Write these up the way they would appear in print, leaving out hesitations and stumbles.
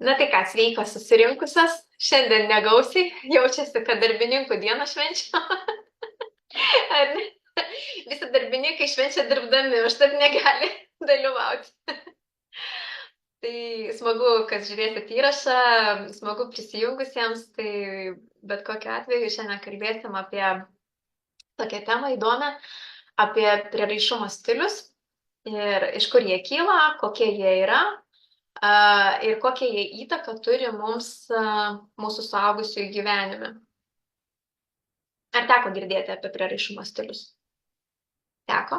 Na tai ką, sveikos susirinkusios, šiandien negausiai, jaučiasi, kad darbininkų dieną švenčia. Ar ne? Visi darbininkai švenčia dirbdami, užtat negali dalyvauti. Tai smagu, kad žiūrėsit įrašą, smagu prisijungusiems, tai bet kokiu atveju šiandien kalbėsim apie tokią temą įdomią, apie prieraišumo stilius ir iš kur jie kyla, kokie jie yra ir kokią jie įtaką turi mums mūsų suaugusiųjų gyvenime. Ar teko girdėti apie prieraišumo stilius? Teko?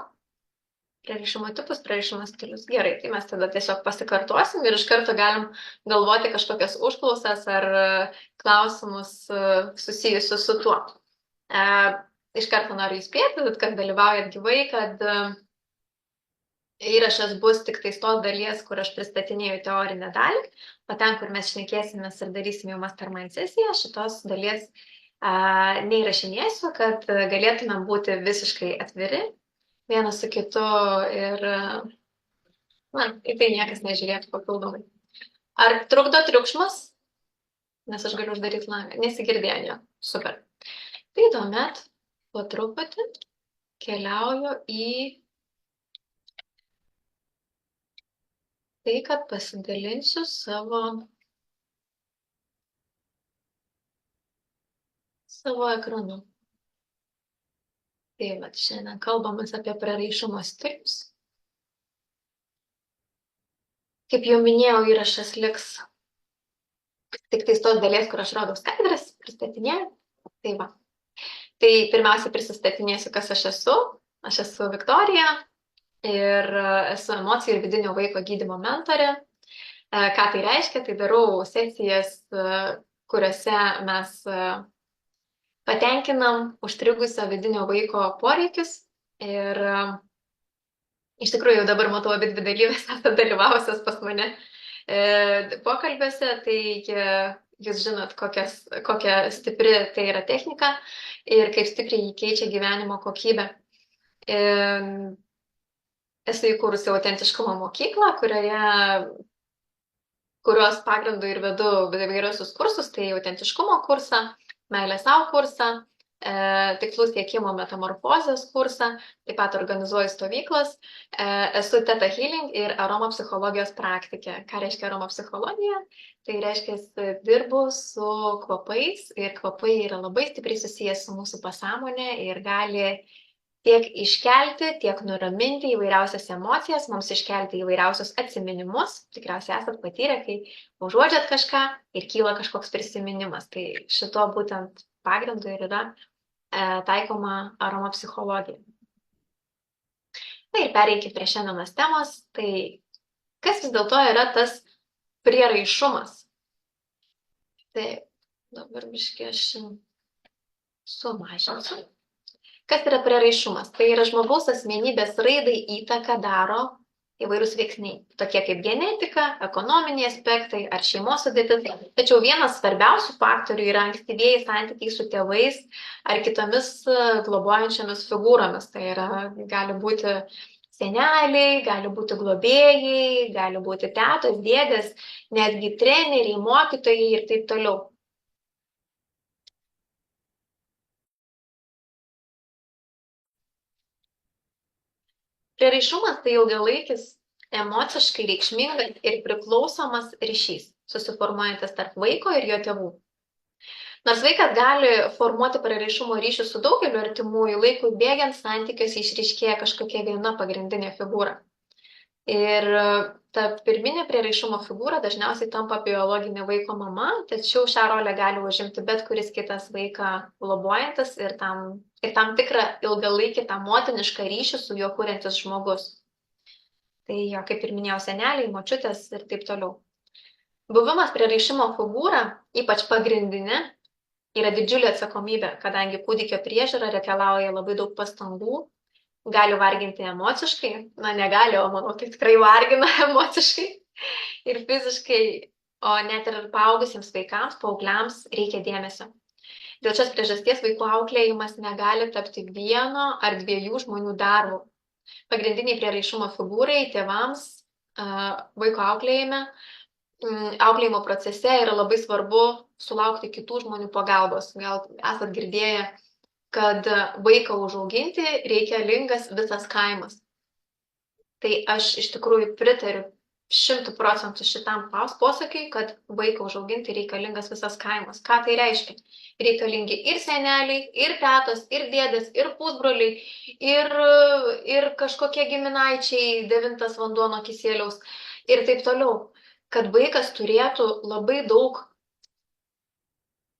Prieraišumo tipus, prieraišumo stilius. Gerai, tai mes tada tiesiog pasikartosim ir iš karto galim galvoti kažkokias užklausas ar klausimus susijusius su tuo. Iš karto noriu įspėti, kad dalyvaujat gyvai, kad įrašas bus tik tais tos dalies, kur aš pristatinėjau teorinę dalį, o ten, kur mes šnekėsimės ir darysim jau mastermind sesiją, šitos dalies neįrašinėsiu, kad galėtumėm būti visiškai atviri vienas su kitu ir į tai niekas nežiūrėtų papildomai. Ar trukdo triukšmas? Nes aš galiu uždaryti langą. Nesigirdėjo jo. Super. Tai tuomet po truputį keliauju į tai, kad pasidalinsiu savo ekranu. Tai vat šiandien kalbamės apie prieraišumo stilius. Kaip jau minėjau, įrašas liks tik tais tos dalies, kur aš rodau skaidres, pristatinėjau. Tai va. Tai pirmiausia prisistatinėsiu, kas aš esu. Aš esu Viktorija ir esu emocijų ir vidinio vaiko gydymo mentorė. Ką tai reiškia? Tai darau sesijas, kuriuose mes patenkinam užstrigusio vidinio vaiko poreikius ir iš tikrųjų jau dabar matau abi dvi dalyvės esate dalyvavusios pas mane pokalbiuose, tai jūs žinot, kokia stipri tai yra technika ir kaip stipriai jį keičia gyvenimo kokybę. Esu įkūrusi autentiškumo mokyklą, kurios pagrindu ir vedu įvairiausius kursus, tai autentiškumo kursą, meilės savo kursą, tikslų siekimo metamorfozės kursą, taip pat organizuoju stovyklas, esu Theta Healing ir aromapsichologijos praktikė. Ką reiškia aromapsichologija? Tai reiškia, dirbu su kvapais ir kvapai yra labai stipriai susijęs su mūsų pasąmonė ir gali tiek iškelti, tiek nuraminti įvairiausias emocijas, mums iškelti įvairiausius atsiminimus. Tikriausiai esat patyrę, kai užuodžiat kažką ir kyla kažkoks prisiminimas. Tai šito būtent pagrindu ir yra taikoma aromapsichologija. Na ir pereikime prie šiandienos temos. Tai kas vis dėlto yra tas prieraišumas? Tai dabar biškį aš sumažinsiu. Kas yra prieraišumas? Tai yra žmogaus asmenybės raidai įtaką daro įvairūs veiksniai, tokie kaip genetika, ekonominiai aspektai ar šeimos sudėtis. Tačiau vienas svarbiausių faktorių yra ankstyvieji santykiai su tėvais ar kitomis globojančiomis figūromis. Tai yra, gali būti seneliai, gali būti globėjai, gali būti tetos, dėdės, netgi treneriai, mokytojai ir taip toliau. Prieraišumas tai ilgalaikis, emociškai reikšmingas ir priklausomas ryšys, susiformuojantis tarp vaiko ir jo tėvų. Nors vaikas gali formuoti prieraišumo ryšį su daugeliu artimųjų, laikui bėgiant santykiuose išryškėja kažkokia viena pagrindinė figūra. Ir ta pirminė prieraišumo figūra dažniausiai tampa biologinė vaiko mama, tačiau šią rolę gali užimti bet kuris kitas vaiką globojantis ir tam tikrą ilgalaikį tą motinišką ryšį su juo kuriantis žmogus. Tai jo, kaip ir minėjau, seneliai, močiutės ir taip toliau. Buvimas prieraišumo figūra, ypač pagrindinė, yra didžiulė atsakomybė, kadangi kūdikio priežiūra reikalauja labai daug pastangų, gali varginti emociškai, negali, o manau, tai tikrai vargina emociškai ir fiziškai, o net ir paaugusiems vaikams, paaugliams reikia dėmesio. Dėl šios priežasties vaikų auklėjimas negali tapti vieno ar dviejų žmonių darbu. Pagrindiniai prieraišumo figūrai tėvams vaiko auklėjime auklėjimo procese yra labai svarbu sulaukti kitų žmonių pagalbos. Gal esat girdėję, kad vaiką užauginti reikalingas visas kaimas. Tai aš iš tikrųjų pritariu 100% šitam posakiui, kad vaiką užauginti reikalingas visas kaimas. Ką tai reiškia? Reikalingi ir seneliai, ir tetos, ir dėdės, ir pusbroliai, ir kažkokie giminaičiai, 9 vanduo nuo kisieliaus ir taip toliau. Kad vaikas turėtų labai daug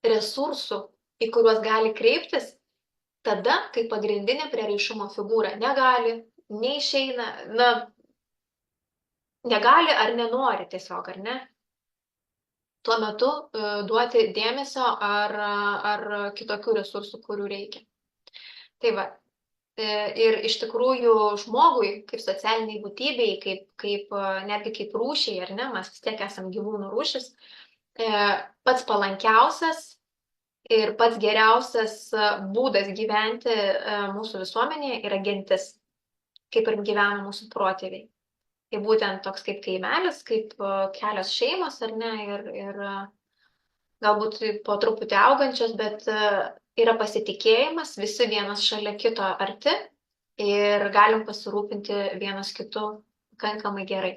resursų, į kuriuos gali kreiptis, tada, kai pagrindinė prieraišumo figūra negali, neišeina, negali ar nenori tiesiog, ar ne? Tuo metu duoti dėmesio ar kitokių resursų, kurių reikia. Tai va. Ir iš tikrųjų žmogui, kaip socialiniai būtybei, netgi kaip rūšiai, ar ne, mes vis tiek esam gyvūnų rūšis, pats palankiausias ir pats geriausias būdas gyventi mūsų visuomenėje yra gentis, kaip ir gyvena mūsų protėviai. Tai būtent toks kaip kaimelis, kaip kelios šeimos, ar ne, ir galbūt po truputį augančios, bet yra pasitikėjimas, visi vienas šalia kito arti ir galim pasirūpinti vienas kitu pakankamai gerai.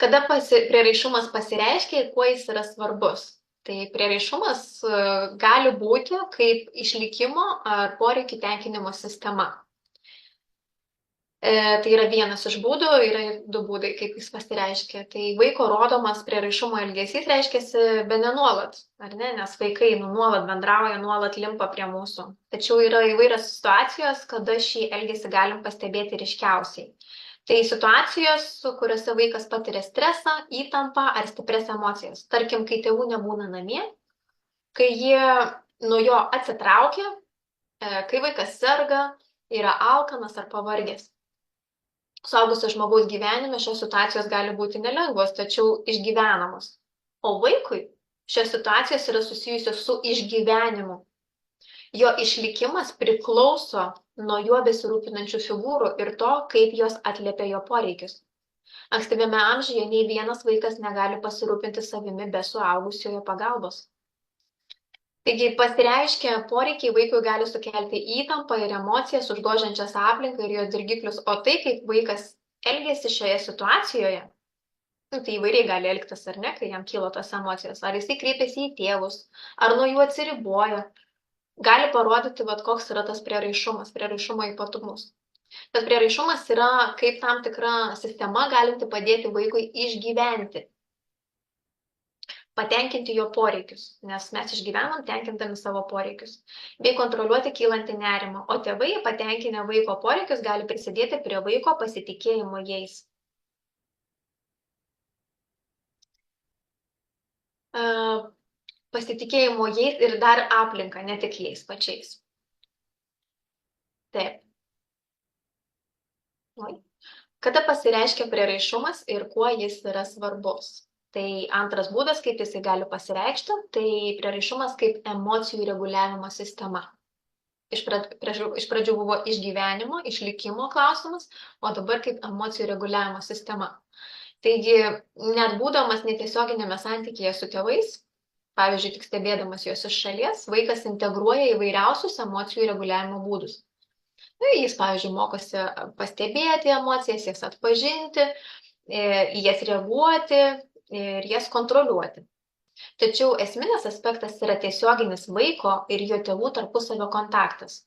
Kada prieraišumas pasireiškia ir kuo jis yra svarbus? Tai prieraišumas gali būti kaip išlikimo ar poreikių tenkinimo sistema. Tai yra vienas iš būdų, yra 2 būdai, kaip jis pasireiškia. Tai vaiko rodomas prieraišumo elgesys reiškiasi bene nuolat, ar ne? Nes vaikai nuolat bendrauja, nuolat limpa prie mūsų. Tačiau yra įvairios situacijos, kada šį elgesį galim pastebėti ryškiausiai. Tai situacijos, kuriuose vaikas patiria stresą, įtampą ar stiprias emocijas. Tarkim, kai tėvų nebūna namie, kai jie nuo jo atsitraukia, kai vaikas serga, yra alkanas ar pavargęs. Suaugusio žmogaus gyvenime šios situacijos gali būti nelengvos, tačiau išgyvenamos. O vaikui šios situacijos yra susijusios su išgyvenimu. Jo išlikimas priklauso nuo juo besirūpinančių figūrų ir to, kaip jos atliepia jo poreikius. Ankstyvame amžiuje nei vienas vaikas negali pasirūpinti savimi be suaugusiojo pagalbos. Taigi pasireiškia poreikiai vaikui gali sukelti įtampą ir emocijas, užgožiančias aplinką ir jo dirgiklius, o tai, kaip vaikas elgiasi šioje situacijoje, tai įvairiai gali elgtis ar ne, kai jam kyla tos emocijos, ar jisai kreipiasi į tėvus, ar nuo jų atsiriboja, gali parodyti, koks yra tas prieraišumo ypatumus. Tas prieraišumas yra kaip tam tikra sistema galinti padėti vaikui išgyventi, patenkinti jo poreikius, nes mes išgyvenam tenkindami savo poreikius, bei kontroliuoti kylantį nerimą, o tėvai patenkinę vaiko poreikius gali prisidėti prie vaiko pasitikėjimo jais. Pasitikėjimo jais ir dar aplinka, ne tik jais pačiais. Taip. Kada pasireiškia prieraišumas ir kuo jis yra svarbus? Tai antras būdas, kaip jisai gali pasireikšti, tai prieraišumas kaip emocijų reguliavimo sistema. Iš pradžių buvo išgyvenimo, išlikimo klausimas, o dabar kaip emocijų reguliavimo sistema. Taigi, net būdamas netiesioginėme santykyje su tėvais, pavyzdžiui, tik stebėdamas juos iš šalies, vaikas integruoja įvairiausius emocijų reguliavimo būdus. Jis, pavyzdžiui, mokosi pastebėti emocijas, jas atpažinti, į jas reaguoti ir jas kontroliuoti. Tačiau esminis aspektas yra tiesioginis vaiko ir jo tėvų tarpusavio kontaktas.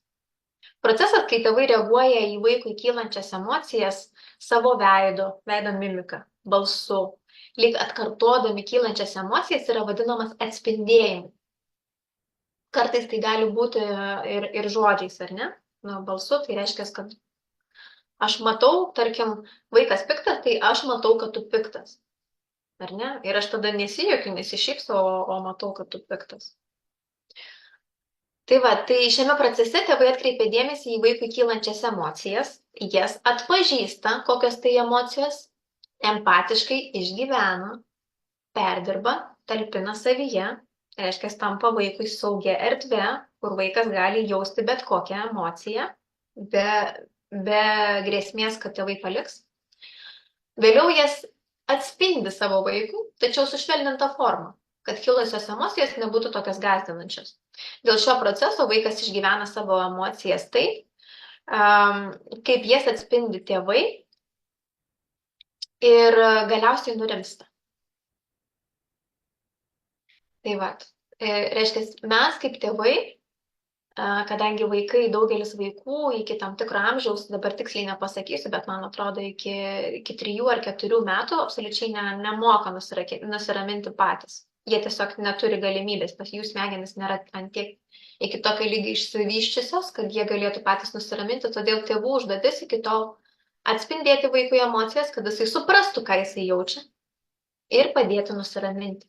Procesas, kai tėvai reaguoja į vaikui kylančias emocijas savo veido mimika, balsu, lyg atkartodami kylančias emocijas, yra vadinamas atspindėjimu. Kartais tai gali būti ir žodžiais, ar ne? Balsu tai reiškia, kad aš matau, tarkim, vaikas piktas, tai aš matau, kad tu piktas. Ar ne? Ir aš tada nesijuokiu, nesišypsau, o matau, kad tu piktas. Tai šiame procese tėvai atkreipia dėmesį į vaikui kylančias emocijas, jas atpažįsta, kokios tai emocijos, empatiškai išgyvena, perdirba, talpina savyje, reiškia, tampa vaikui saugia erdve, kur vaikas gali jausti bet kokią emociją, be grėsmės, kad tėvai paliks. Vėliau jas atspindi savo vaikui, tačiau sušvelninta forma, kad kilusios emocijos nebūtų tokios gąsdinančios. Dėl šio proceso vaikas išgyvena savo emocijas taip, kaip jas atspindi tėvai ir galiausiai nurimsta. Tai va, reiškia, mes kaip tėvai, kadangi daugelis vaikų iki tam tikro amžiaus, dabar tiksliai nepasakysiu, bet man atrodo iki 3 ar 4 metų absoliučiai nemoka nusiraminti patys. Jie tiesiog neturi galimybės, pas jų smegenis nėra ant tiek iki tokio lygio išsivyščiusios, kad jie galėtų patys nusiraminti, todėl tėvų užduotis iki tol atspindėti vaikui emocijas, kad jisai suprastų, ką jisai jaučia ir padėti nusiraminti.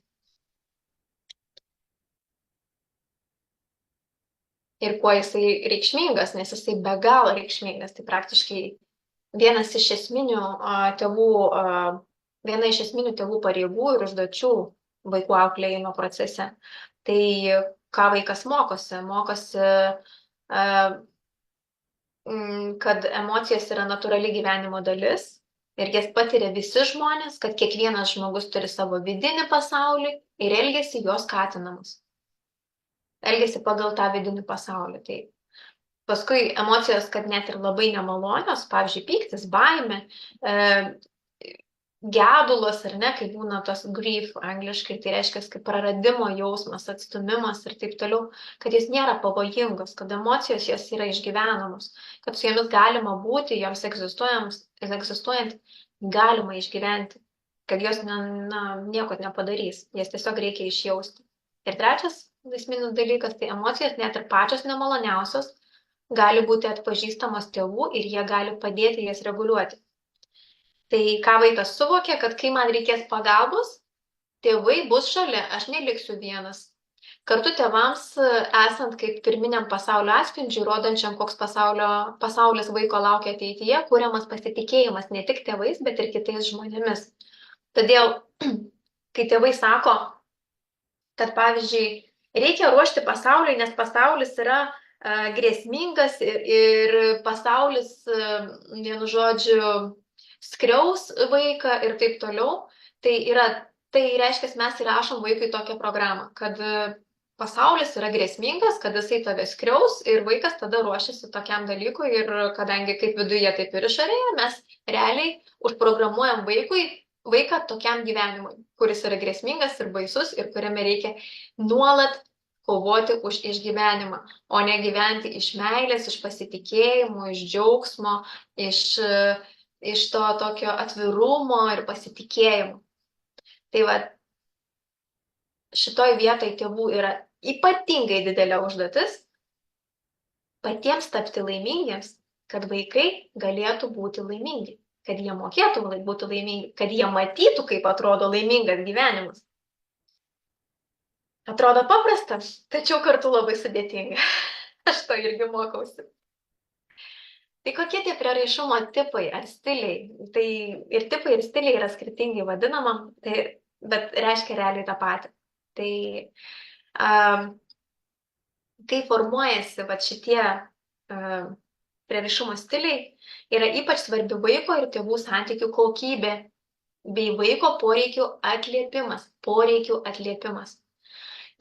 Ir kuo jisai reikšmingas, nes jisai be galo reikšmingas. Tai praktiškai viena iš esminių tėvų pareigų ir užduočių vaikų auklėjimo procese. Tai ką vaikas mokosi? Mokosi, kad emocijos yra natūrali gyvenimo dalis ir jas patiria visi žmonės, kad kiekvienas žmogus turi savo vidinį pasaulį ir elgiasi jo skatinamus. Elgiasi pagal tą vidinį pasaulį. Tai paskui emocijos, kad net ir labai nemalonios, pavyzdžiui, pyktis, baimė, gedulas, ar ne, kai būna tos grief angliškai, tai reiškia, kaip praradimo jausmas, atstumimas ir taip toliau, kad jis nėra pavojingos, kad emocijos jos yra išgyvenamos, kad su jomis galima būti, joms egzistuojant galima išgyventi, kad jos nieko nepadarys, jas tiesiog reikia išjausti. Ir trečias esminis dalykas, tai emocijos net ir pačios nemaloniausios gali būti atpažįstamos tėvų ir jie gali padėti jas reguliuoti. Tai ką vaikas suvokia, kad kai man reikės pagalbos, tėvai bus šalia, aš neliksiu vienas. Kartu tėvams, esant kaip pirminiam pasaulio atspindžiui, rodančiam, koks pasaulis vaiko laukia ateityje, kuriamas pasitikėjimas ne tik tėvais, bet ir kitais žmonėmis. Todėl, kai tėvai sako, kad pavyzdžiui, reikia ruošti pasauliui, nes pasaulis yra grėsmingas ir pasaulis, vienu žodžiu, skriaus vaiką ir taip toliau, tai reiškia, mes įrašom vaikui tokią programą, kad pasaulis yra grėsmingas, kad jisai tave skriaus ir vaikas tada ruošiasi tokiam dalykui ir kadangi kaip viduje, taip ir išorėje, mes realiai užprogramuojam vaiką tokiam gyvenimui, kuris yra grėsmingas ir baisus ir kuriame reikia nuolat kovoti už išgyvenimą, o ne gyventi iš meilės, iš pasitikėjimo, iš džiaugsmo, iš to tokio atvirumo ir pasitikėjimo. Tai va, šitoj vietoj tėvų yra ypatingai didelė užduotis patiems tapti laimingiems, kad vaikai galėtų būti laimingi, kad jie mokėtų būti laimingi, kad jie matytų, kaip atrodo laimingas gyvenimas. Atrodo paprasta, tačiau kartu labai sudėtinga. Aš to irgi mokausi. Tai kokie tie prieraišumo tipai ar stiliai? Tai ir tipai, ir stiliai yra skirtingai vadinama, bet reiškia realiai tą patį. Tai kai formuojasi šitie prieraišumo stiliai, yra ypač svarbi vaiko ir tėvų santykių kokybė bei vaiko poreikių atliepimas.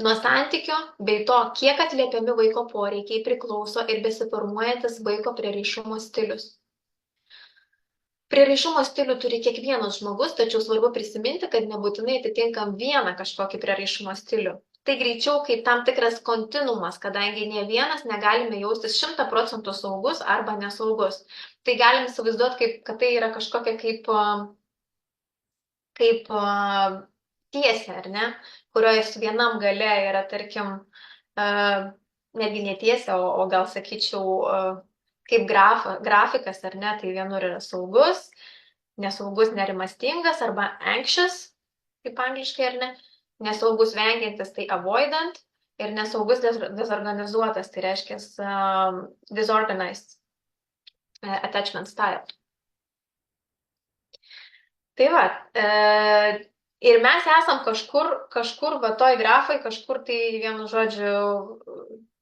Nuo santykio bei to, kiek atliepiami vaiko poreikiai, priklauso ir besiformuojantis vaiko prieraišumo stilius. Prieraišumo stilių turi kiekvienas žmogus, tačiau svarbu prisiminti, kad nebūtinai atitinkam vieną kažkokį prieraišumo stilių. Tai greičiau kaip tam tikras kontinuumas, kadangi ne vienas negalime jaustis 100% saugus arba nesaugus. Tai galim įsivaizduoti, kad tai yra kažkokia kaip tiesė, ar ne, kurioje vienam gale yra, tarkim, netgi netiesė, o gal sakyčiau, kaip grafikas, ar ne, tai vienur yra saugus, nesaugus nerimastingas arba anxious, kaip angliškai, ar ne, nesaugus vengiantis, tai avoidant, ir nesaugus dezorganizuotas, tai reiškia disorganized attachment style. Tai va, ir mes esam kažkur va toj grafai, kažkur tai vienu žodžiu,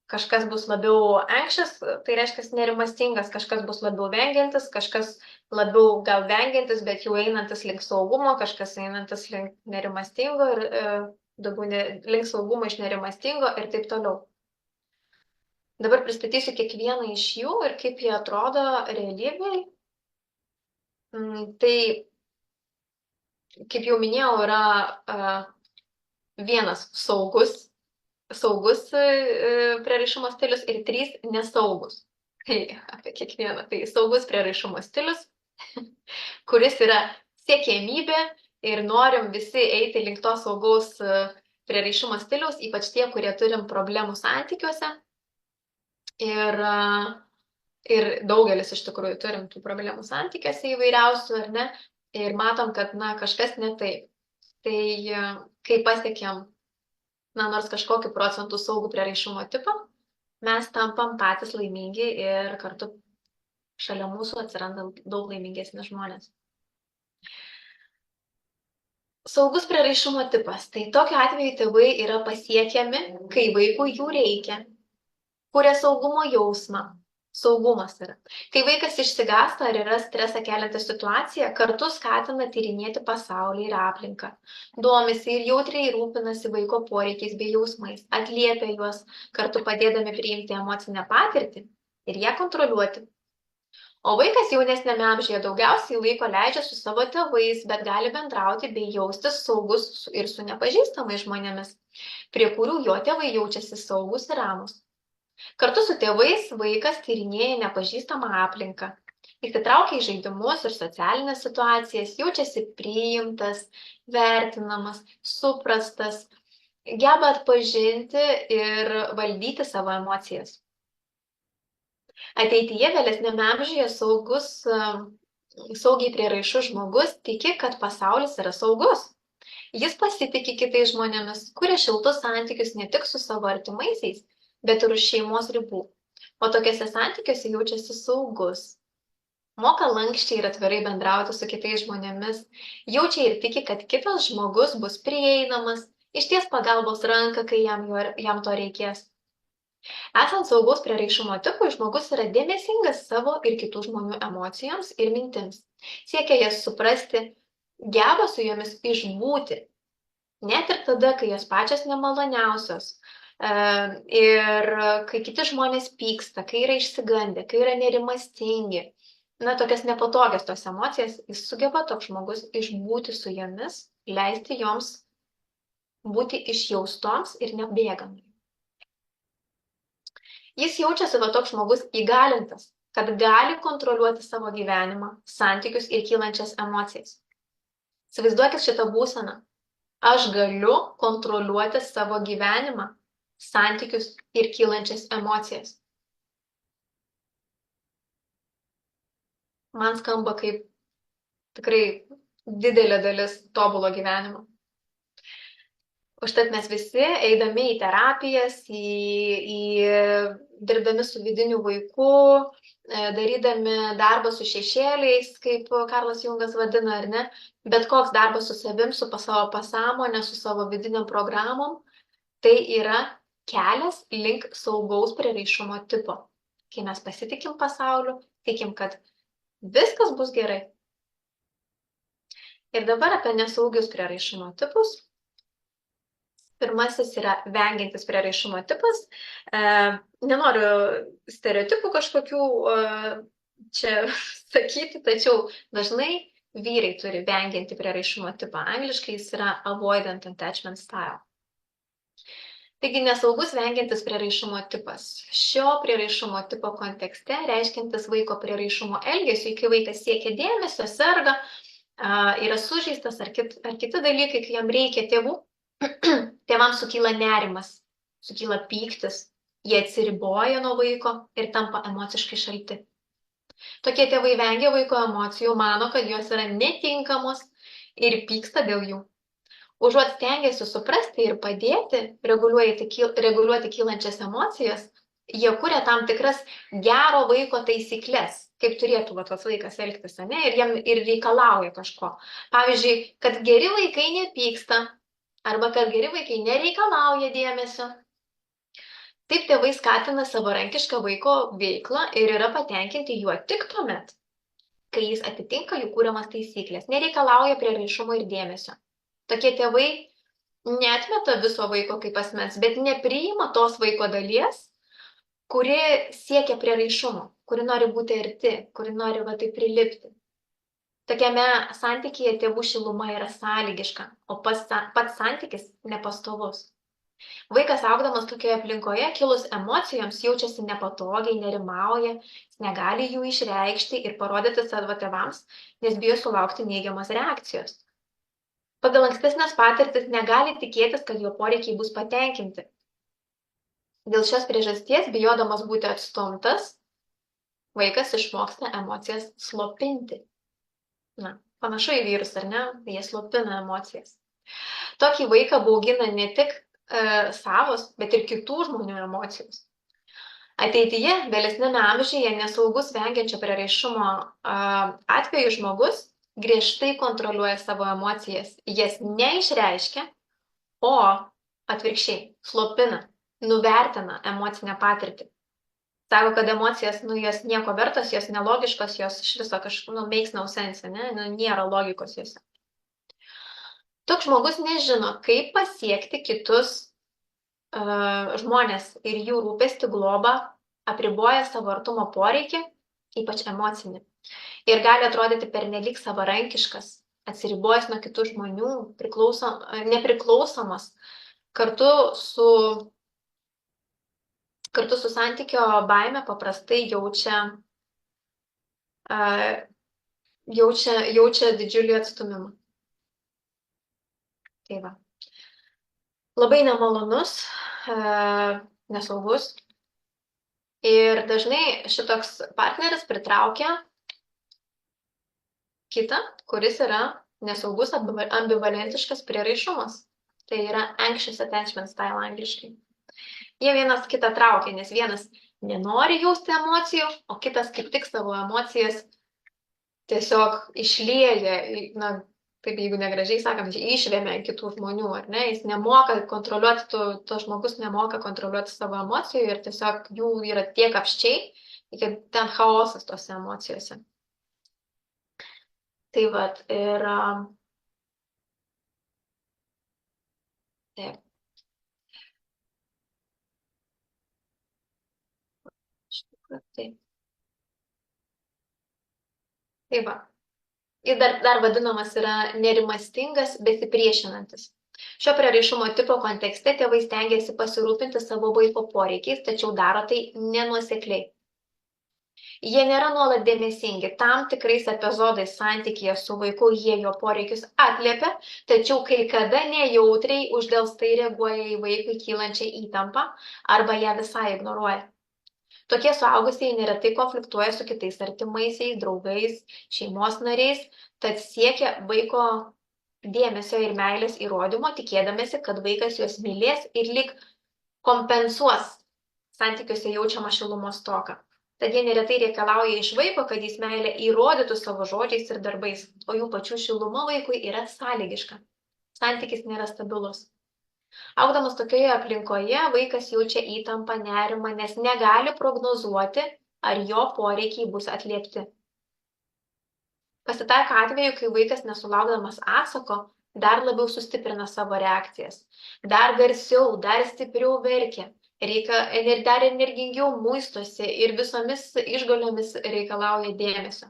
kažkas bus labiau anxious, tai reiškia nerimastingas, kažkas bus labiau vengiantis, kažkas labiau gal vengiantis, bet jau einantis link saugumo, kažkas einantis link nerimastingo ir daugiau link saugumo iš nerimastingo ir taip toliau. Dabar pristatysiu kiekvieną iš jų ir kaip jie atrodo realybėje. Tai, kaip jau minėjau, yra vienas saugus prieraišumo stilius ir 3 nesaugus. Tai apie kiekvieną. Tai saugus prieraišumo stilius, kuris yra siekiamybė ir norim visi eiti link to saugaus prieraišumo stiliaus, ypač tie, kurie turim problemų santykiuose. Ir daugelis iš tikrųjų turim tų problemų santykiuose įvairiausių, ar ne? Ir matom, kad, kažkas ne taip. Tai kai pasiekėm, nors kažkokiu procentų saugų prieraišumo tipą, mes tampam patys laimingi ir kartu šalia mūsų atsiranda daug laimingesni žmonės. Saugus prieraišumo tipas. Tai tokiu atveju tėvai yra pasiekiami, kai vaikui jų reikia, kuria saugumo jausmą. Saugumas yra. Kai vaikas išsigąsta ar yra stresą kelianti situacija, kartu skatina tyrinėti pasaulį ir aplinką. Domisi ir jautriai rūpinasi vaiko poreikiais bei jausmais, atliepia juos, kartu padėdami priimti emocinę patirtį ir ją kontroliuoti. O vaikas jaunesniame amžiuje daugiausiai laiko leidžia su savo tėvais, bet gali bendrauti bei jaustis saugus ir su nepažįstamais žmonėmis, prie kurių jo tėvai jaučiasi saugus ir ramus. Kartu su tėvais vaikas tyrinėja nepažįstamą aplinką, įsitraukia į žaidimus ir socialinės situacijas, jaučiasi priimtas, vertinamas, suprastas, geba atpažinti ir valdyti savo emocijas. Ateityje vėlesniame amžiuje saugiai prieraišus žmogus tiki, kad pasaulis yra saugus. Jis pasitiki kitais žmonėmis, kuria šiltus santykius ne tik su savo artimaisiais, bet ir už šeimos ribų. O tokiuose santykiuose jaučiasi saugus. Moka lankščiai ir atvirai bendrauti su kitais žmonėmis, jaučia ir tiki, kad kitas žmogus bus prieinamas, išties pagalbos ranką, kai jam to reikės. Esant saugaus prieraišumo tipui, žmogus yra dėmesingas savo ir kitų žmonių emocijoms ir mintims. Siekia jas suprasti, geba su jomis išbūti, net ir tada, kai jos pačios nemaloniausios. Ir kai kiti žmonės pyksta, kai yra išsigandę, kai yra nerimastingi, tokias nepatogias tos emocijas, jis sugeba toks žmogus išbūti su jomis, leisti joms būti išjaustoms ir nebėgamai. Jis jaučiasi toks žmogus įgalintas, kad gali kontroliuoti savo gyvenimą, santykius ir kylančias emocijas. Įsivaizduokit šitą būseną. Aš galiu kontroliuoti savo gyvenimą, santykius ir kylančias emocijas. Man skamba kaip tikrai didelė dalis tobulo gyvenimo. Užtat mes visi, eidami į terapijas, dirbdami su vidiniu vaiku, darydami darbą su šešėliais, kaip Karlas Jungas vadina, ar ne, bet koks darbas su savim, su savo pasąmonė, su savo vidiniam programom, tai yra kelias link saugaus prieraišumo tipo. Kai mes pasitikim pasauliu, tikim, kad viskas bus gerai. Ir dabar apie nesaugius prieraišumo tipus. Pirmasis yra vengiantis prieraišumo tipas. Nenoriu stereotipų kažkokių čia sakyti, tačiau dažnai vyrai turi vengiantį prieraišumo tipą. Angliškai jis yra avoidant attachment style. Taigi nesaugus vengiantis prieraišumo tipas. Šio prieraišumo tipo kontekste reiškiantis vaiko prieraišumo elgesio, kai vaikas siekia dėmesio, serga, yra sužeistas ar kiti dalykai, kai jam reikia tėvų, tėvams sukyla nerimas, sukyla pyktis, jie atsiriboja nuo vaiko ir tampa emociškai šalti. Tokie tėvai vengia vaiko emocijų, mano, kad jos yra netinkamos ir pyksta dėl jų. Užuot stengiasi suprasti ir padėti reguliuoti kylančias emocijas, jie kuria tam tikras gero vaiko taisyklės, kaip turėtų tas vaikas elgtis, ne? Ir reikalauja kažko. Pavyzdžiui, kad geri vaikai nepyksta, arba kad geri vaikai nereikalauja dėmesio. Taip tėvai skatina savarankišką vaiko veiklą ir yra patenkinti juo tik tuomet, kai jis atitinka jų kūriamas taisyklės, nereikalauja prieraišumo ir dėmesio. Tokie tėvai neatmeta viso vaiko kaip asmens, bet nepriima tos vaiko dalies, kuri siekia prieraišumo, kuri nori būti arti, kuri nori va taip prilipti. Tokiame santykyje tėvų šiluma yra sąlygiška, o pats santykis nepastovus. Vaikas augdamas tokioje aplinkoje, kilus emocijoms, jaučiasi nepatogiai, nerimauja, jis negali jų išreikšti ir parodyti savo tėvams, nes bijo sulaukti neigiamos reakcijos. Pagal ankstesnės patirtis negali tikėtis, kad jo poreikiai bus patenkinti. Dėl šios priežasties, bijodamas būti atstumtas, vaikas išmoksta emocijas slopinti. Na, panašu į vyrus, ar ne? Jie slopina emocijas. Tokį vaiką baugina ne tik savos, bet ir kitų žmonių emocijos. Ateityje, vėlesnėme amžiuje, nesaugus vengiančio prieraišumo atveju žmogus griežtai kontroliuoja savo emocijas. Jas neišreiškia, o atvirkščiai slopina, nuvertina emocinę patirtį. Sako, kad emocijos, jos nieko vertos, jos nelogiškos, jos iš viso makes no sense, nėra logikos jose. Toks žmogus nežino, kaip pasiekti kitus žmonės ir jų rūpestį, globą, apriboja savo artumo poreikį, ypač emocinį. Ir gali atrodyti pernelyg savarankiškas, atsiribojęs nuo kitų žmonių, nepriklausomas, kartu su santykio baime paprastai jaučia didžiulį atstumimą. Tai va. Labai nemalonus, nesaugus. Ir dažnai šitoks partneris pritraukia kitą, kuris yra nesaugus, ambivalentiškas prieraišumas. Tai yra anxious attachment style angliškai. Jie vienas kitą traukia, nes vienas nenori jausti emocijų, o kitas kaip tik savo emocijas tiesiog išlieja, taip jeigu negražiai sakant, išvėmė kitų žmonių, ar ne? Jis nemoka kontroliuoti, to žmogus nemoka kontroliuoti savo emocijų ir tiesiog jų yra tiek apščiai, kad ten chaosas tose emocijose. Tai vat, ir taip. Taip. Tai va. Ir dar vadinamas yra nerimastingas, besipriešinantis. Šio prieraišumo tipo kontekste tėvai stengiasi pasirūpinti savo vaiko poreikiais, tačiau daro tai nenuosekliai. Jie nėra nuolat dėmesingi, tam tikrais epizodais santykyje su vaiku jie jo poreikius atliepia, tačiau kai kada nejautriai uždelstai reaguoja į vaikui kylančią įtampą arba ją visai ignoruoja. Tokie suaugusieji neretai konfliktuoja su kitais artimaisiais, draugais, šeimos nariais, tad siekia vaiko dėmesio ir meilės įrodymo, tikėdamėsi, kad vaikas juos mylės ir lyg kompensuos santykiuose jaučiamą šilumos stoką. Tad jie neretai reikalauja iš vaiko, kad jis meilę įrodytų savo žodžiais ir darbais, o jų pačių šiluma vaikui yra sąlygiška. Santykis nėra stabilus. Augdamas tokioje aplinkoje, vaikas jaučia įtampą, nerimą, nes negali prognozuoti, ar jo poreikiai bus atliepti. Pasitaiko atveju, kai vaikas nesulaukdamas atsako, dar labiau sustiprina savo reakcijas. Dar garsiau, dar stipriau verkia, dar energingiau muistosi ir visomis išgaliomis reikalauja dėmesio.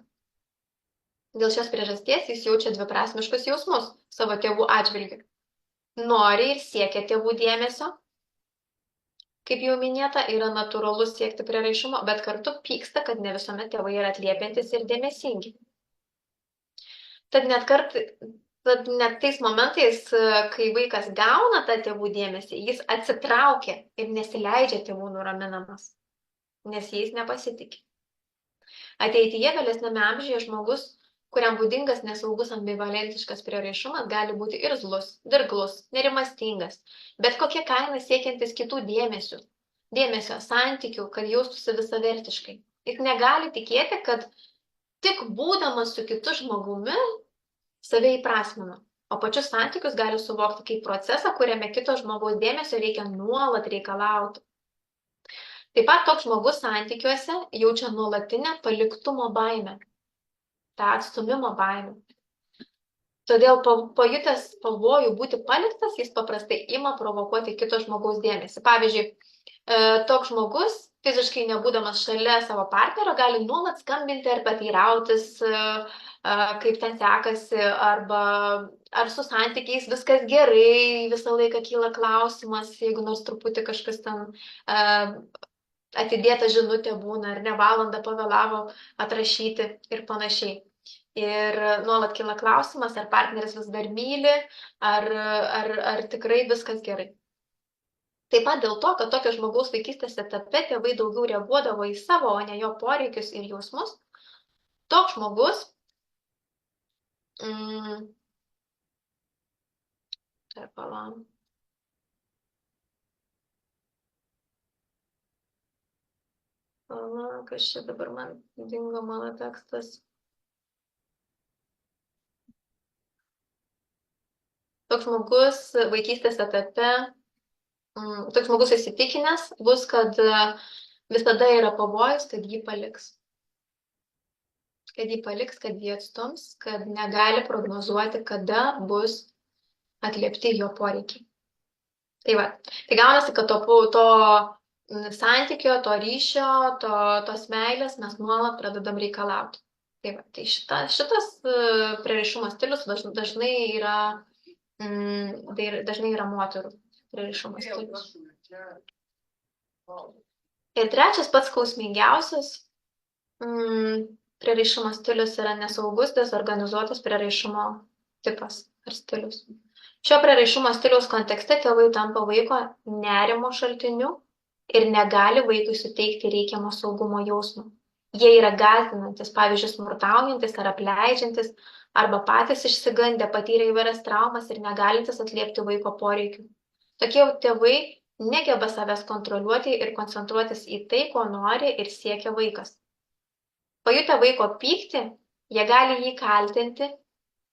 Dėl šios priežasties jis jaučia dviprasmiškus jausmus savo tėvų atžvilgiu. Nori ir siekia tėvų dėmesio, kaip jau minėta, yra natūralu siekti prieraišumo, bet kartu pyksta, kad ne visuomet tėvai yra atliepiantis ir dėmesingi. Tad net tais momentais, kai vaikas gauna tą tėvų dėmesį, jis atsitraukia ir nesileidžia tėvų nuraminamas, nes jais nepasitikė. Ateityje vėlesniame amžiuje žmogus, kuriam būdingas nesaugus ambivalentiškas prieraišumas, gali būti irzlus, dirglus, nerimastingas, bet kokia kaina siekiantis kitų dėmesio, santykių, kad jaustųsi visavertiškai. Jis negali tikėti, kad tik būdamas su kitu žmogumi save įprasmina, o pačius santykius gali suvokti kaip procesą, kuriame kito žmogaus dėmesio reikia nuolat reikalauti. Taip pat toks žmogus santykiuose jaučia nuolatinę paliktumo baimę. tą atstūmimo baimę. Todėl pajutęs pavojų būti paliktas, jis paprastai ima provokuoti kito žmogaus dėmesį. Pavyzdžiui, toks žmogus, fiziškai nebūdamas šalia savo partnerio, gali nuolat skambinti ar pateirautis, kaip ten sekasi, arba ar su santykiais viskas gerai, visą laiką kyla klausimas, jeigu nors truputį kažkas ten atidėta žinutė būna, ar ne valandą pavėlavo atrašyti ir panašiai. Ir nuolat kyla klausimas, ar partneris vis dar myli, ar tikrai viskas gerai. Taip pat dėl to, kad tokio žmogaus vaikystės etape tėvai daugiau reaguodavo į savo, o ne jo poreikius ir jausmus, toks žmogus kas čia dabar man dingo mano tekstas. Toks žmogus vaikystės etape, toks žmogus įsitikinęs bus, kad visada yra pavojus, kad jį paliks. Kad jį paliks, kad jį atstums, kad negali prognozuoti, kada bus atliepti jo poreikiai. Tai va, tai gaunasi, kad to santykio, to ryšio, tos meilės mes nuolat pradedam reikalauti. Tai va, tai šitas prieraišumo stilius dažnai yra moterų prieraišumo stilius. Ir trečias pats skausmingiausias prieraišumo stilius yra nesaugus, dezorganizuotas prieraišumo tipas ar stilius. Šio prieraišumo stiliaus kontekste tėvai tampa vaiko nerimo šaltiniu ir negali vaikui suteikti reikiamo saugumo jausmo. Jie yra gąsdinantis, pavyzdžiui, smurtaujantis ar apleidžiantis, arba patys išsigandę, patyrę įvairias traumas ir negalintis atliepti vaiko poreikių. Tokie tėvai negeba savęs kontroliuoti ir koncentruotis į tai, ko nori ir siekia vaikas. Pajutę vaiko pyktį, jie gali jį kaltinti,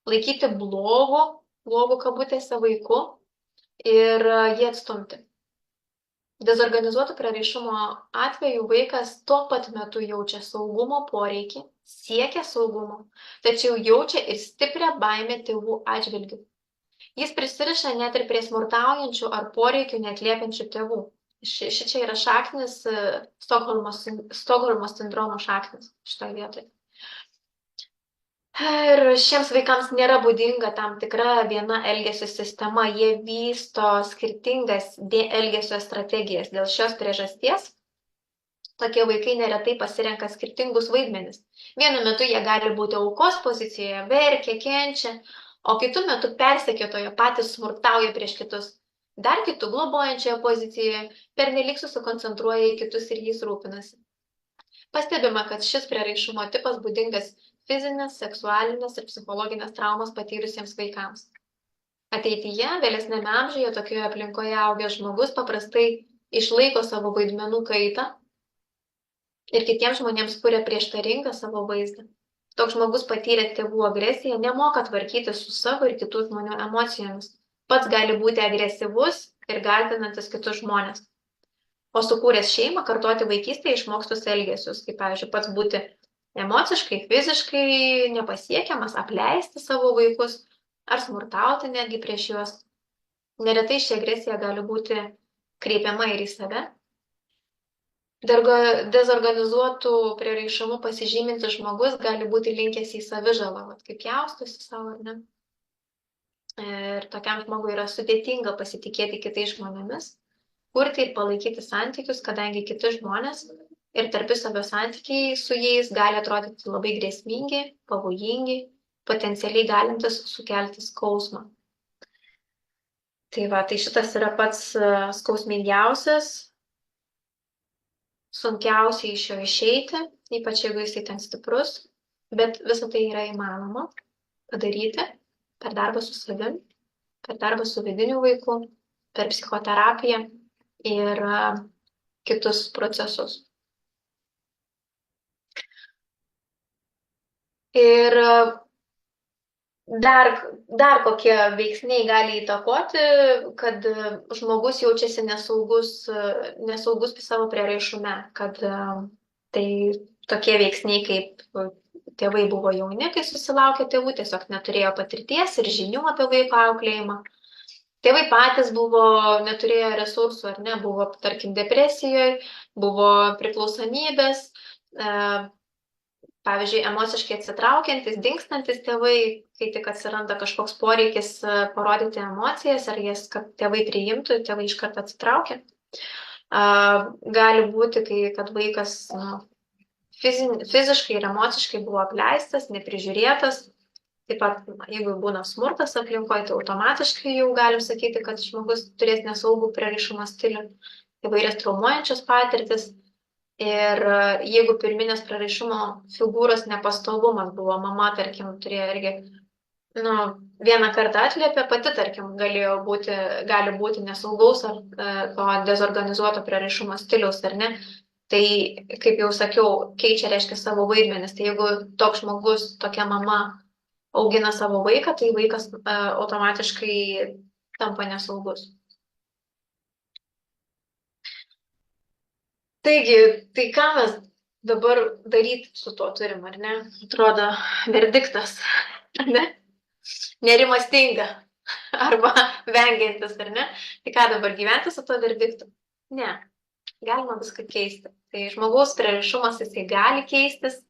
laikyti blogų kabutėse vaiku ir jį atstumti. Dezorganizuotų prieraišumo atveju vaikas tuo pat metu jaučia saugumo poreikį, siekia saugumo, tačiau jaučia ir stiprią baimę tėvų atžvilgių. Jis prisiriša net ir prie smurtaujančių ar poreikių neatliepiančių tėvų. Šičia yra šaknis, Stokholmo sindromo šaknis šitoje vietoje. Ir šiems vaikams nėra būdinga tam tikra viena elgesio sistema, jie vysto skirtingas elgesio strategijas. Dėl šios priežasties tokie vaikai neretai pasirenka skirtingus vaidmenis. Vienu metu jie gali būti aukos pozicijoje, verkia, kenčia, o kitu metu persekiotojo patys smurtauja prieš kitus. Dar kitų globojančioje pozicijoje pernelyg susikoncentruoja į kitus ir jais rūpinasi. Pastebima, kad šis prieraišumo tipas būdingas fizinės, seksualinės ir psichologinės traumas patyrusiems vaikams. Ateityje, vėlesnėme amžiuje, tokioje aplinkoje augęs žmogus paprastai išlaiko savo vaidmenų kaitą ir kitiems žmonėms kuria prieštaringą savo vaizdą. Toks žmogus patyrė tėvų agresiją, nemoka tvarkyti su savo ir kitų žmonių emocijomis. Pats gali būti agresyvus ir gąsdinantis kitus žmones. O sukūręs šeimą, kartoti vaikystėje išmokstus elgesius, kaip pavyzdžiui, pats būti emociškai, fiziškai nepasiekiamas, apleisti savo vaikus ar smurtauti netgi prieš juos. Neretai ši agresija gali būti kreipiama ir į save. Dezorganizuotų prieraišumu pasižymintis žmogus gali būti linkęs į savižalą, kaip jaustusi savo, ne? Ir tokiam žmogui yra sudėtinga pasitikėti kitais žmonėmis, kurti ir palaikyti santykius, kadangi kiti žmonės ir tarpusavio santykiai su jais gali atrodyti labai grėsmingi, pavojingi, potencialiai galintis sukelti skausmą. Tai va, tai šitas yra pats skausmingiausias, sunkiausiai iš jo išeiti, ypač jeigu jisai ten stiprus, bet visą tai yra įmanoma padaryti per darbą su savim, per darbą su vidiniu vaiku, per psichoterapiją ir kitus procesus. Ir dar kokie veiksniai gali įtakoti, kad žmogus jaučiasi nesaugus savo prieraišume, kad tai tokie veiksniai kaip tėvai buvo jauni, kai susilaukė tėvų, tiesiog neturėjo patirties ir žinių apie vaiko auklėjimą. Tėvai patys neturėjo resursų, ar ne, buvo, tarkim, depresijoje, buvo priklausomybės, pavyzdžiui, emociškai atsitraukiantis, dingstantis tėvai, kai tik atsiranda kažkoks poreikis parodyti emocijas, ar jas, kad tėvai priimtų, tėvai iš karto atsitraukia. Gali būti, kad vaikas fiziškai ir emociškai buvo apleistas, neprižiūrėtas. Taip pat, jeigu būna smurtas aplinkoje, tai automatiškai jau galim sakyti, kad žmogus turės nesaugų prieraišumo stilių, įvairias traumuojančias patirtis. Ir jeigu pirminės prieraišumo figūros nepastovumas buvo, mama, tarkim, turėjo irgi, vieną kartą atliepė, pati, tarkim, gali būti nesaugaus ar to dezorganizuoto prieraišumo stiliaus, ar ne. Tai, kaip jau sakiau, keičia, reiškia, savo vaidmenis. Tai jeigu toks žmogus, tokia mama augina savo vaiką, tai vaikas automatiškai tampa nesaugus. Taigi, tai ką mes dabar daryti su tuo turim, ar ne? Atrodo, verdiktas, ar ne? Nerimastinga arba vengiantis, ar ne? Tai ką dabar gyventi su tuo verdiktu? Ne, galima viską keisti. Tai žmogaus prieraišumas, jisai gali keistis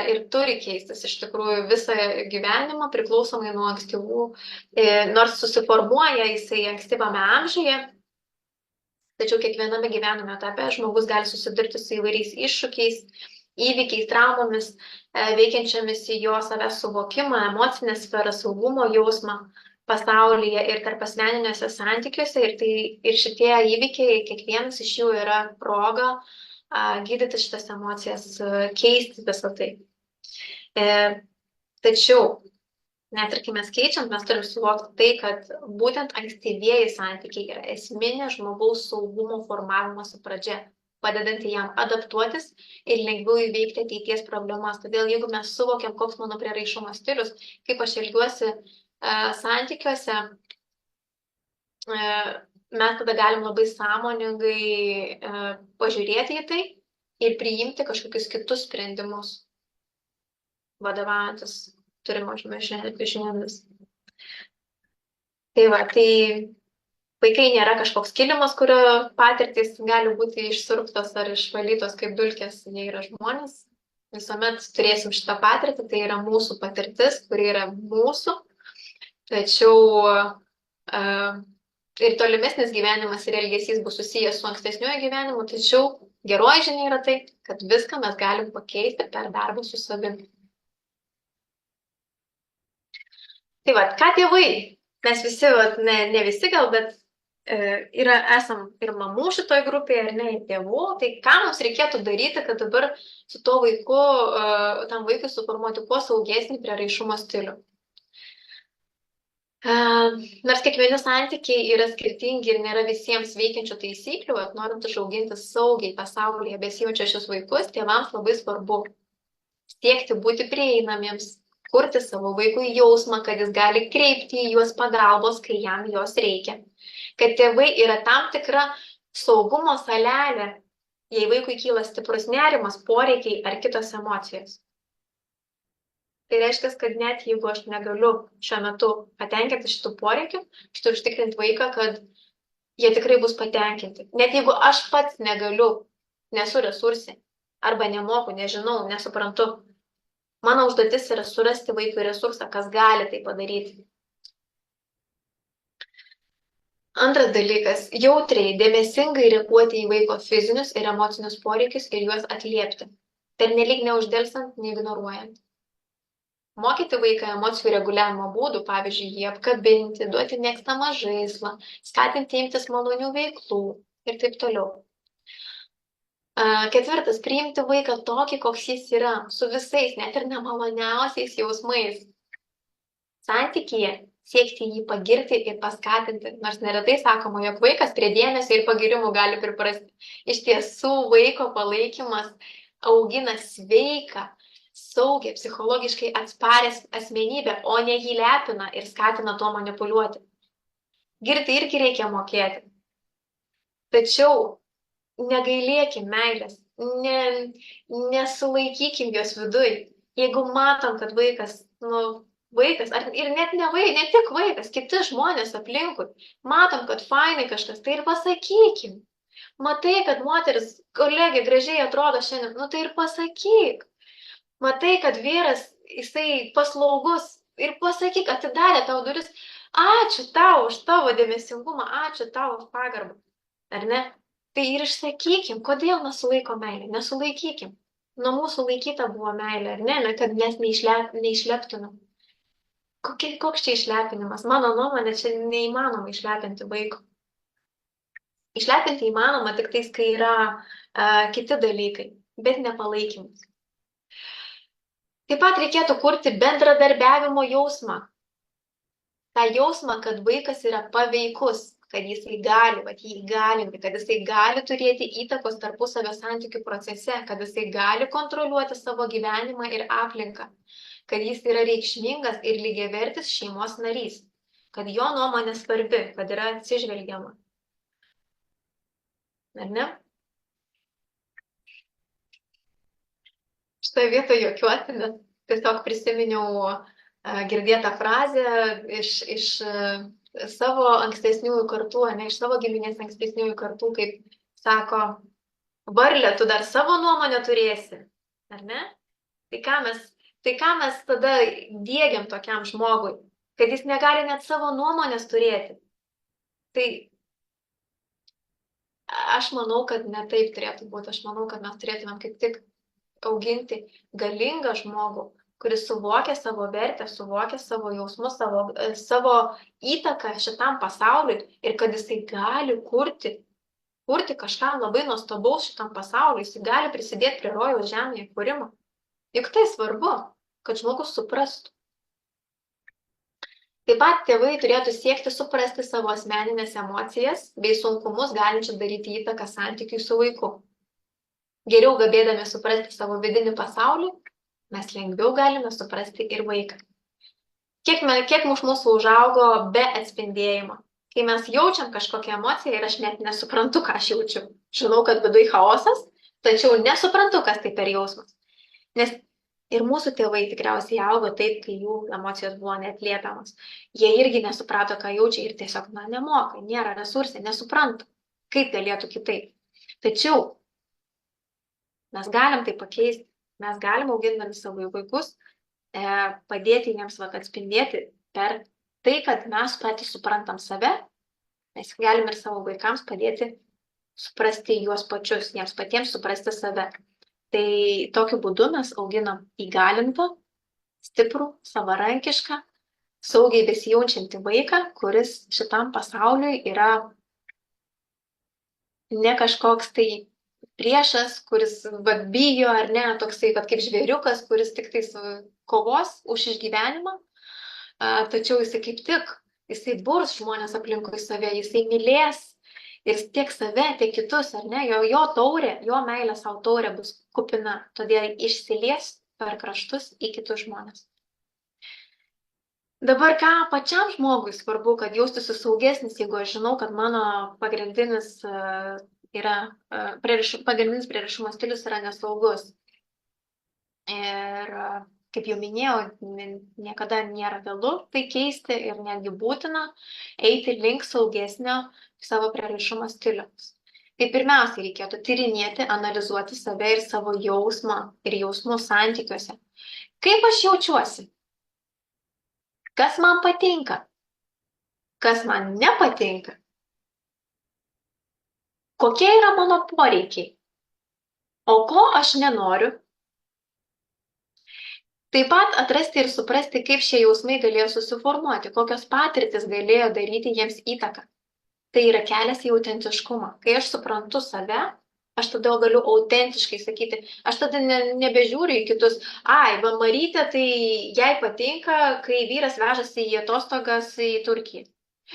ir turi keistis iš tikrųjų visą gyvenimą priklausomai nuo ankstyvų, nors susiformuoja jisai ankstyvame amžiuje, tačiau kiekviename gyvenimo etape žmogus gali susidurti su įvairiais iššūkiais, įvykiais, traumomis, veikiančiamis į jo savęs suvokimą, emocinę sferą, saugumo jausmą pasaulyje ir tarp asmeniniuose santykiuose. Ir šitie įvykiai, kiekvienas iš jų yra proga gydyti šitas emocijas, keisti visą tai. Tačiau, net ir kai mes keičiam, mes turim suvokti tai, kad būtent ankstyvieji santykiai yra esminė žmogaus saugumo formavimosi pradžia, padedanti jam adaptuotis ir lengviau įveikti ateities problemas. Todėl, jeigu mes suvokiam, koks mano prieraišumo stilius, kaip aš elgiuosi santykiuose, mes tada galim labai sąmoningai pažiūrėti į tai ir priimti kažkokius kitus sprendimus, vadovaujantis turimos žiniomis. Tai vaikai nėra kažkoks kilimas, kurio patirtys gali būti išsiurbtos ar išvalytos kaip dulkės, jie yra žmonės. Visuomet turėsim šitą patirtį, tai yra mūsų patirtis, kuri yra mūsų, tačiau ir tolimesnis gyvenimas ir elgesys bus susijęs su ankstesniuoju gyvenimu, tačiau geroji žinia yra tai, kad viską mes galim pakeisti per darbą su savimi. Tai ką tėvai, mes visi, ne visi gal, bet esam ir mamų šitoj grupėje, ar ne, ir tėvų, tai ką mums reikėtų daryti, kad dabar su tuo vaiku, tam vaikui suformuoti kuo saugesnį prieraišumo stilių. Nors kiekvieni santykiai yra skirtingi ir nėra visiems veikiančių taisyklių, norint išauginti saugiai pasaulyje besijaučiančius vaikus, tėvams labai svarbu siekti būti prieinamiems, kurti savo vaikui jausmą, kad jis gali kreipti į juos pagalbos, kai jam jos reikia. Kad tėvai yra tam tikra saugumo salelė, jei vaikui kyla stiprus nerimas, poreikiai ar kitos emocijos. Tai reiškia, kad net jeigu aš negaliu šiuo metu patenkinti šitų poreikių, aš turiu užtikrinti vaiką, kad jie tikrai bus patenkinti. Net jeigu aš pats negaliu, nesu resursai, arba nemoku, nežinau, nesuprantu, mano užduotis yra surasti vaikui resursą, kas gali tai padaryti. Antras dalykas, jautriai, dėmesingai reaguoti į vaiko fizinius ir emocinius poreikius ir juos atliepti. Pernelyg neuždelsant, neignoruojant. Mokyti vaiką emocijų reguliavimo būdų, pavyzdžiui, jį apkabinti, duoti mėgstamą žaislą, skatinti imtis malonių veiklų ir taip toliau. Ketvirtas, priimti vaiką tokį, koks jis yra, su visais, net ir nemaloniausiais jausmais. Santykyje siekti jį pagirti ir paskatinti, nors neretai sakoma, jog vaikas prie dėmesio ir pagirimų gali priprasti. Iš tiesų, vaiko palaikymas augina sveiką, saugiai, psichologiškai atsparės asmenybę, o ne jį lepina ir skatina tuo manipuliuoti. Girti irgi reikia mokėti. Tačiau negailėkim meilės, nesulaikykim jos viduj. Jeigu matom, kad vaikas, ir net ne tik vaikas, kiti žmonės aplinkui, matom, kad fainai kažkas, tai ir pasakykim. Matai, kad moteris, kolegė gražiai atrodo šiandien, tai ir pasakyk. Matai, kad vyras, jisai paslaugus, ir pasakyk, atidarė tau duris, ačiū tau už tavo dėmesingumą, ačiū tau už pagarbą. Ar ne? Tai ir išsakykim, kodėl nesulaiko meilė, nesulaikykim. Nuo mūsų laikyta buvo meilė, ar ne, kad mes neišleptumėm. Koks čia išlepinimas? Mano nuomonė, čia neįmanoma išlepinti vaiko. Išlepinti įmanoma tik tais, kai yra kiti dalykai, bet nepalaikymas. Taip pat reikėtų kurti bendradarbiavimo jausmą. tą jausmą, kad vaikas yra paveikus, kad jisai gali, jį įgalinti, kad jisai gali turėti įtakos tarpusavio santykių procese, kad jisai gali kontroliuoti savo gyvenimą ir aplinką, kad jis yra reikšmingas ir lygiavertis šeimos narys, kad jo nuomonė svarbi, kad yra atsižvelgiama. Ar ne? Šitoje vietoje juokiuosi, nes tiesiog prisiminiau girdėtą frazę iš savo ankstesniųjų kartų, ne iš savo giminės ankstesniųjų kartų, kaip sako, varlė, tu dar savo nuomonę turėsi, ar ne? Tai ką mes tada diegiam tokiam žmogui, kad jis negali net savo nuomonės turėti. Tai aš manau, kad ne taip turėtų būti. Aš manau, kad mes turėtumėm kaip tik auginti galingą žmogų, kuris suvokia savo vertę, suvokia savo jausmus, savo įtaką šitam pasauliui ir kad jisai gali kurti kažką labai nuostabaus šitam pasauliui, jisai gali prisidėti prie rojaus žemėje kūrimo. Juk tai svarbu, kad žmogus suprastų. Taip pat tėvai turėtų siekti suprasti savo asmeninės emocijas bei sunkumus galinčių daryti įtaką santykiui su vaiku. Geriau gebėdami suprasti savo vidinį pasaulį, mes lengviau galime suprasti ir vaiką. Kiek mūsų užaugo be atspindėjimo. Kai mes jaučiam kažkokią emociją ir aš net nesuprantu, ką aš jaučiu. Žinau, kad viduj chaosas, tačiau nesuprantu, kas tai per jausmas. Nes ir mūsų tėvai tikriausiai augo taip, kai jų emocijos buvo neatliepiamos. Jie irgi nesuprato, ką jaučia ir tiesiog, nemoka, nėra resursai, nesupranta, kaip galėtų kitaip. Tačiau mes galim tai pakeisti, mes galim augindami savo vaikus, padėti jiems atspindėti per tai, kad mes patys suprantam save, mes galim ir savo vaikams padėti suprasti juos pačius, jiems patiems suprasti save. Tai tokiu būdu mes auginam įgalintą, stiprų, savarankišką, saugiai besijaučiantį vaiką, kuris šitam pasauliui yra ne kažkoks tai priešas, kuris bijo ar ne, toksai kaip žvėriukas, kuris tik tais kovos už išgyvenimą, tačiau jisai kaip tik, jisai burs žmonės aplinkui save, jisai mylės ir tiek save, tiek kitus, ar ne, jo taurė, jo meilė savo taurė bus kupina, todėl išsilies per kraštus į kitus žmonės. Dabar ką pačiam žmogui svarbu, kad jaustųsi saugesnis, jeigu aš žinau, kad mano pagrindinis prieraišumo stilius yra nesaugus. Ir kaip jau minėjau, niekada nėra vėlu tai keisti ir netgi būtina eiti link saugesnio savo prieraišumo stiliaus. Tai pirmiausia reikėtų tyrinėti, analizuoti save ir savo jausmą ir jausmus santykiuose. Kaip aš jaučiuosi? Kas man patinka? Kas man nepatinka? Kokie yra mano poreikiai? O ko aš nenoriu? Taip pat atrasti ir suprasti, kaip šie jausmai galėjo susiformuoti, kokios patirtis galėjo daryti jiems įtaką. Tai yra kelias į autentiškumą. Kai aš suprantu save, aš tada galiu autentiškai sakyti, aš tada nebežiūriu į kitus, Marytė, tai jai patinka, kai vyras vežasi į atostogas į Turkiją.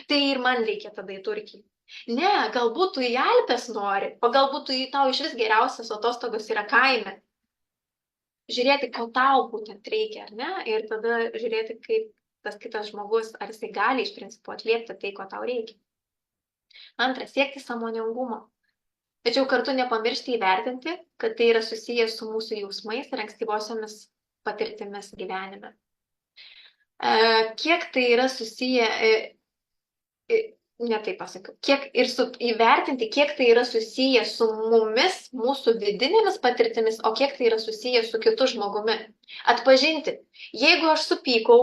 Tai ir man reikia tada į Turkiją. Ne, galbūt tu į Alpes nori, o galbūt tau iš vis geriausias atostogos yra kaime. Žiūrėti, ko tau būtent reikia, ar ne? Ir tada žiūrėti, kaip tas kitas žmogus, ar jisai gali iš principo atliepti tai, ko tau reikia. Antra, siekti sąmoningumo. Tačiau kartu nepamiršti įvertinti, kad tai yra susijęs su mūsų jausmais ir ankstyvosiomis patirtimis gyvenime. Kiek tai yra susiję, ne taip pasakiau, įvertinti, kiek tai yra susiję su mumis, mūsų vidinėmis patirtimis, o kiek tai yra susiję su kitu žmogumi. Atpažinti, jeigu aš supykau,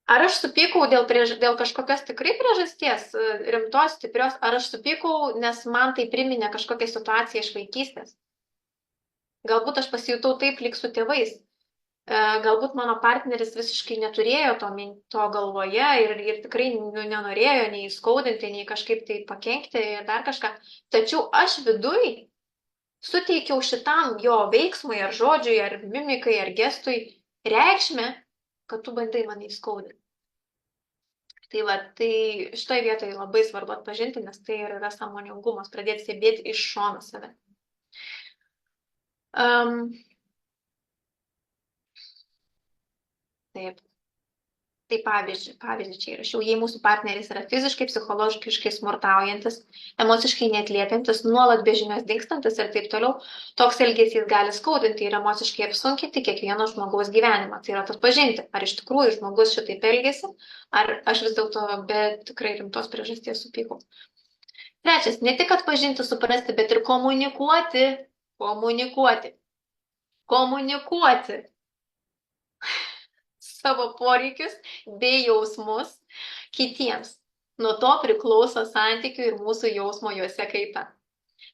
ar aš supykau dėl kažkokios tikrai priežasties, rimtos, stiprios, ar aš supykau, nes man tai priminė kažkokią situaciją iš vaikystės. Galbūt aš pasijutau taip lyg su tėvais. Galbūt mano partneris visiškai neturėjo to galvoje ir tikrai nenorėjo nei skaudinti, nei kažkaip tai pakenkti ir dar kažką. Tačiau aš viduj suteikiau šitam jo veiksmui ar žodžiui, ar mimikai, ar gestui reikšmę, kad tu bandai mane įskaudinti. Tai va, tai šitoj vietoje labai svarbu atpažinti, nes tai yra sąmoningumas, pradėti stebėti iš šono save. Taip. Tai pavyzdžiui, čia įrašiau, jei mūsų partneris yra fiziškai, psichologiškai smurtaujantis, emociškai neatliepiantis, nuolat be žinios dingstantis ir taip toliau, toks elgesys gali skaudinti ir emociškai apsunkinti kiekvieno žmogaus gyvenimą. Tai yra atpažinti, ar iš tikrųjų žmogus šitaip elgesi, ar aš vis dėlto be tikrai rimtos priežasties supykau. Trečias, ne tik atpažinti, suprasti, bet ir komunikuoti. Savo poreikius bei jausmus kitiems. Nuo to priklauso santykių ir mūsų jausmo juose kaita.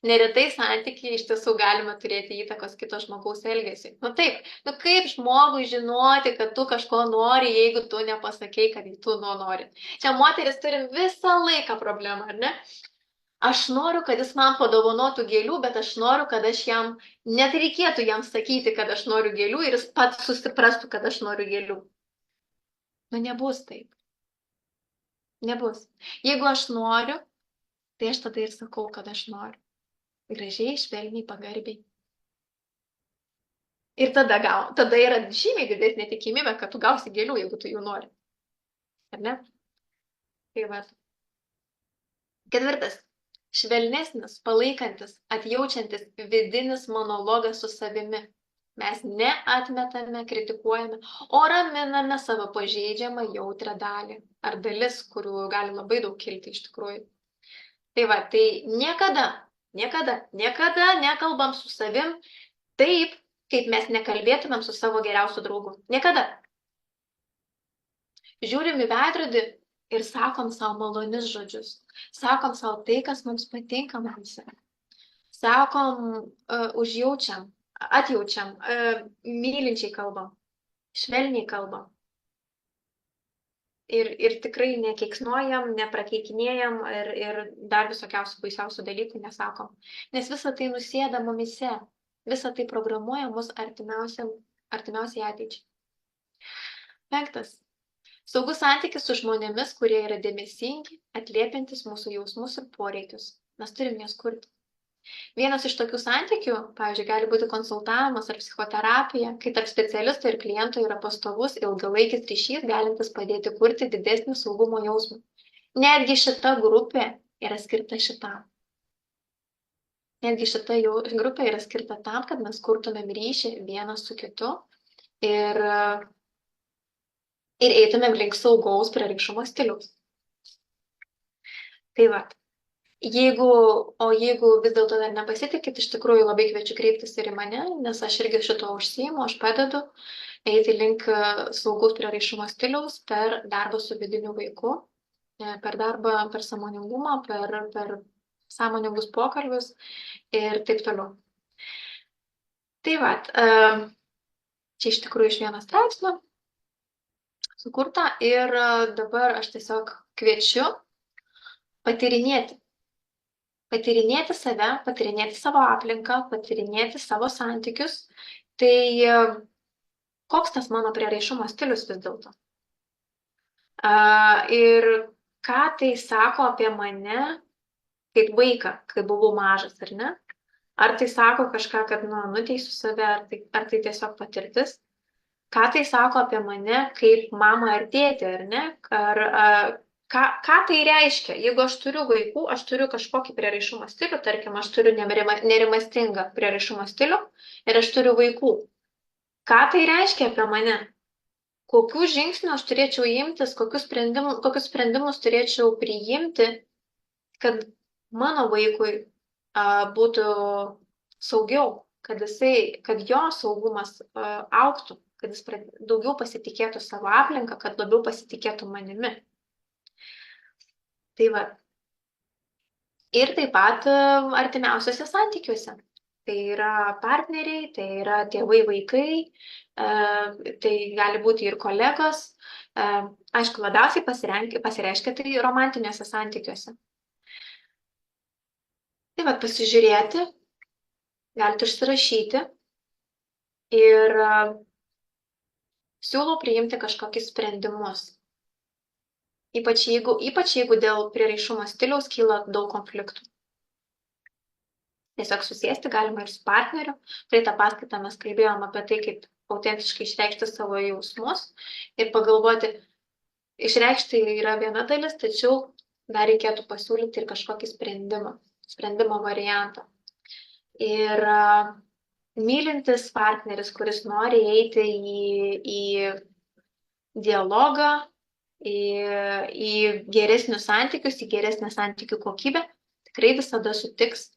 Neretai santykiai iš tiesų galime turėti įtakos kito žmogaus elgesiui. Taip, kaip žmogui žinoti, kad tu kažko nori, jeigu tu nepasakei, kad tu nori. Čia moteris turi visą laiką problemą, ar ne? Aš noriu, kad jis man padovanotų gėlių, bet aš noriu, kad aš jam, net reikėtų jam sakyti, kad aš noriu gėlių ir jis pats susiprastų, kad aš noriu gėlių. Nebus taip. Nebus. Jeigu aš noriu, tai aš tada ir sakau, kad aš noriu. Gražiai, švelniai, pagarbiai. Ir tada yra žymiai didesnė tikimybė, kad tu gausi gėlių, jeigu tu jų nori. Ar ne? Tai va. Ketvirtas. Švelnesnis, palaikantis, atjaučiantis vidinis monologas su savimi. Mes neatmetame, kritikuojame, o raminame savo pažeidžiamą jautrią dalį. Ar dalis, kurių gali labai daug kilti iš tikrųjų. Tai va, tai niekada nekalbam su savim taip, kaip mes nekalbėtumėm su savo geriausiu draugu. Niekada. Žiūrim į veidrodį ir sakom savo malonius žodžius. Sakom savo tai, kas mums patinka mums. Sakom, atjaučiam, mylinčiai kalbam, švelniai kalbam. Ir tikrai nekeiksnojam, neprakeikinėjam ir dar visokiausių baisiausių dalykų nesakom. Nes visa tai nusėda mumise, visa tai programuoja mus artimiausiai ateičiai. Penktas. Saugus santykis su žmonėmis, kurie yra dėmesingi, atliepiantis mūsų jausmus ir poreikius. Mes turim jas kurti. Vienas iš tokių santykių, pavyzdžiui, gali būti konsultavimas ar psichoterapija, kai tarp specialisto ir kliento yra pastovus ilgalaikis ryšys, galintis padėti kurti didesnį saugumo jausmą. Netgi šita grupė yra skirta šitam. Netgi šita grupė yra skirta tam, kad mes kurtumėm ryšį vienas su kitu ir eitumėm link saugaus prieraišumo stiliaus. Tai va. Jeigu vis dėlto dar nepasitikit, iš tikrųjų labai kviečiu kreiptis ir į mane, nes aš irgi šito užsiimu, aš padedu eiti link saugaus prieraišumo stiliaus per darbą su vidiniu vaiku, per darbą, per sąmoningumą, per sąmoningus pokalbius ir taip toliau. Tai va, čia iš tikrųjų iš vieno straipsnio sukurta ir dabar aš tiesiog kviečiu patyrinėti save, patyrinėti savo aplinką, patyrinėti savo santykius. Tai koks tas mano prieraišumo stilius vis dėlto? Ir ką tai sako apie mane kaip vaiką, kai buvau mažas, ar ne? Ar tai sako kažką, kad nuteisiu save, ar tai tiesiog patirtis? Ką tai sako apie mane kaip mamą ar tėtį, ar ne? Ką tai reiškia? Jeigu aš turiu vaikų, aš turiu kažkokį prieraišumo stilių, tarkim, aš turiu nerimastingą prieraišumo stilių ir aš turiu vaikų. Ką tai reiškia apie mane? Kokių žingsnių aš turėčiau imtis, kokius sprendimus turėčiau priimti, kad mano vaikui būtų saugiau, kad jo saugumas augtų, kad jis daugiau pasitikėtų savo aplinką, kad labiau pasitikėtų manimi. Tai va. Ir taip pat artimiausiuose santykiuose. Tai yra partneriai, tai yra tėvai, vaikai, tai gali būti ir kolegos. Aišku, labiausiai pasireiškia tai romantiniuose santykiuose. Tai va, pasižiūrėti, galite užsirašyti ir siūlau priimti kažkokius sprendimus. Ypač jeigu dėl prieraišumo stiliaus kyla daug konfliktų. Tiesiog susėsti galima ir su partneriu. Praeitą paskaitą mes kalbėjom apie tai, kaip autentiškai išreikšti savo jausmus ir pagalvoti, išreikšti yra viena dalis, tačiau dar reikėtų pasiūlyti ir kažkokį sprendimo variantą. Ir mylintis partneris, kuris nori eiti į dialogą, į geresnius santykius, į geresnę santykių kokybę, tikrai visada sutiks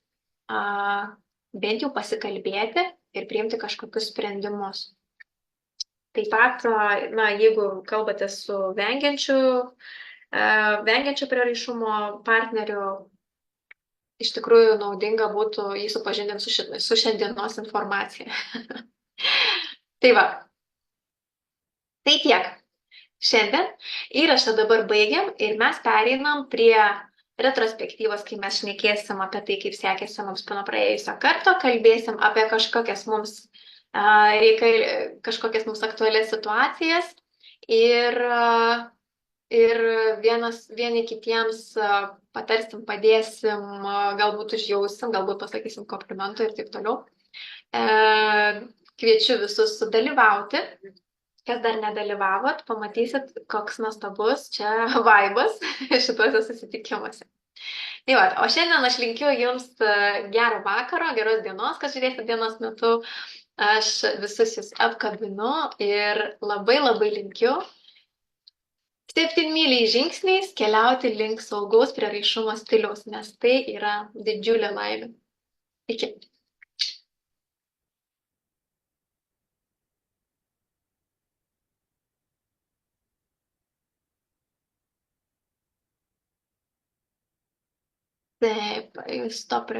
bent jau pasikalbėti ir priimti kažkokius sprendimus. Taip pat, jeigu kalbate su vengiančiu prieraišumo partneriu, iš tikrųjų naudinga būtų jį supažindinti su šiandienos informacija. Tai va. Tai tiek. Šiandien įrašą dabar baigiam ir mes pereinam prie retrospektyvos, kai mes šnekėsim apie tai, kaip sekėsi mums nuo praėjusio karto, kalbėsim apie kažkokias mums aktualias situacijas ir vieni kitiems patarsim, padėsim, galbūt užjausim, galbūt pasakysim komplimentų ir taip toliau. Kviečiu visus sudalyvauti. Kas dar nedalyvavot, pamatysit, koks nuostabus čia vaibas šituose susitikimuose. Tai va, o šiandien aš linkiu jums gero vakaro, geros dienos, kas žiūrėsite dienos metu. Aš visus jūs apkabinu ir labai labai linkiu 7 žingsniais keliauti link saugaus prieraišumo stiliaus, nes tai yra didžiulė laimė. Iki. Taip, stop.